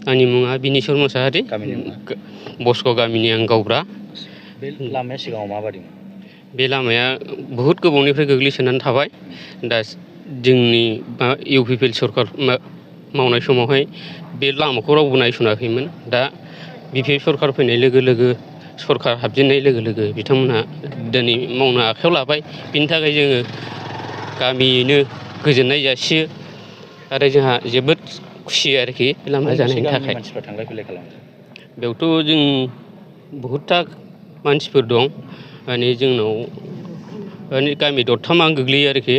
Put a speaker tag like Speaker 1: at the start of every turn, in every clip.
Speaker 1: आंनि मुङा बिनेश्वर मोसाहारि बस्क' गामिनि आं गावब्रा।
Speaker 2: बे लामाया सिगाङाव माबायदिमोन?
Speaker 1: बे लामाया बहुद गोबावनिफ्राय गोग्लैसोनानै थाबाय। दा जोंनि इउपिपिएल सरखार मावनाय समावहाय बे लामाखौ रावबो नायसनाखैमोन। दा बिपिएल सरखार फैनाय लोगो लोगो सरखार हाबजेननाय लोगो लोगो बिथांमोनहा दिनै मावनो आखायाव लाबाय। बिनि थाखाय जोङो गामियैनो गोजोननाय जासियो आरो जोंहा जोबोद खुसि आरोखि लामा जानायनि थाखाय।
Speaker 2: मानसिफ्रा थांलाय फैलाय खालामो?
Speaker 1: बेयावथ' जों बहुदथा मानसिफोर दं। माने जोंनाव गामि दरथामा गोग्लैयो आरोखि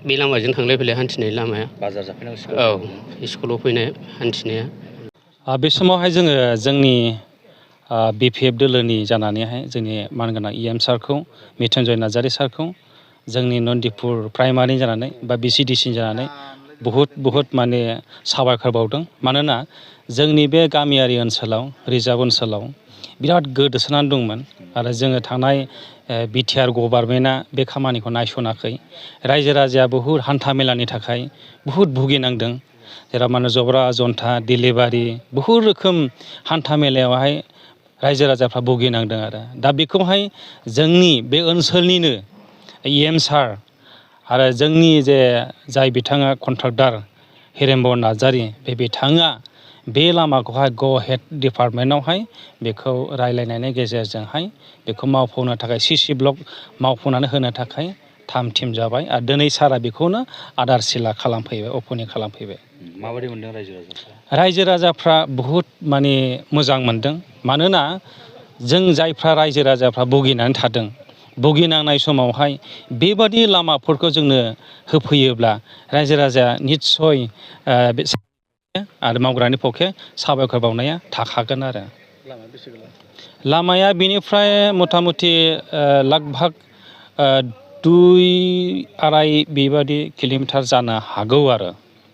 Speaker 1: बे लामाजों थांलाय फैलाय हान्थिनाय लामाया।
Speaker 2: बाजार जाफैनांगौ
Speaker 1: स्कुलाव फैनाय हान्थिनाया।
Speaker 3: बे समावहाय जोङो जोंनि बिपिएफ दोलोनि जानानैहाय जोंनि मानगोनां इएम सारखौ मिथुनजय नार्जारि सारखौ जोंनि नन्दिपुर प्राइमारि जानानै बा बिसिडिसि जानानै बहुद माने साबायखर बावदों। मानोना जोंनि बे गामियारि ओनसोलाव रिजार्भ ओनसोलाव बिराद गोदोसोनानै दंमोन आरो जोङो थानाय बिटिआर गभर्नमेन्टआ बे खामानिखौ नायसनाखै। रायजो राजाया बहुद हान्था मेलानि थाखाय बहुद भुगिनांदों। जेराव माने जब्रा जन्था डिलिभारि बहुद रोखोम हान्था मेलायावहाय रायजो राजाफ्रा भुगिनांदों आरो दा बेखौहाय जोंनि बे ओनसोलनिनो इएम सार आरो जोंनि जाय बिथाङा कन्ट्राक्टर हिरेम्बर नार्जारि बे बिथाङा बे लामाखौहाय ग हेड डिपार्टमेन्टआवहाय बेखौ रायलायनायनि गेजेरजोंहाय बेखौ मावफुंनो थाखाय सिसि ब्लक मावफुंनानै होनो थाखाय थाम थिम जाबाय आरो दिनै सारा बेखौनो आदारसिला खालामफैबाय, अपेनिं खालामफैबाय।
Speaker 2: माबायदि मोनदों रायजो राजाफ्रा?
Speaker 3: रायजो राजाफ्रा बहुद माने मोजां मोनदों। मानोना जों जायफ्रा रायजो राजाफ्रा भुगिनानै थादों, भुगिनांनाय समावहाय बेबादि लामाफोरखौ जोंनो होफैयोब्ला रायजो राजाया निस्सय आरो मावग्रानि पक्षे साबायखर बावनाया थाखागोन आरो। लामाया बेनिफ्राय मथा मथि लाग-भाग 2-2.5 बेबादि किल'मिटार जानो हागौ आरो।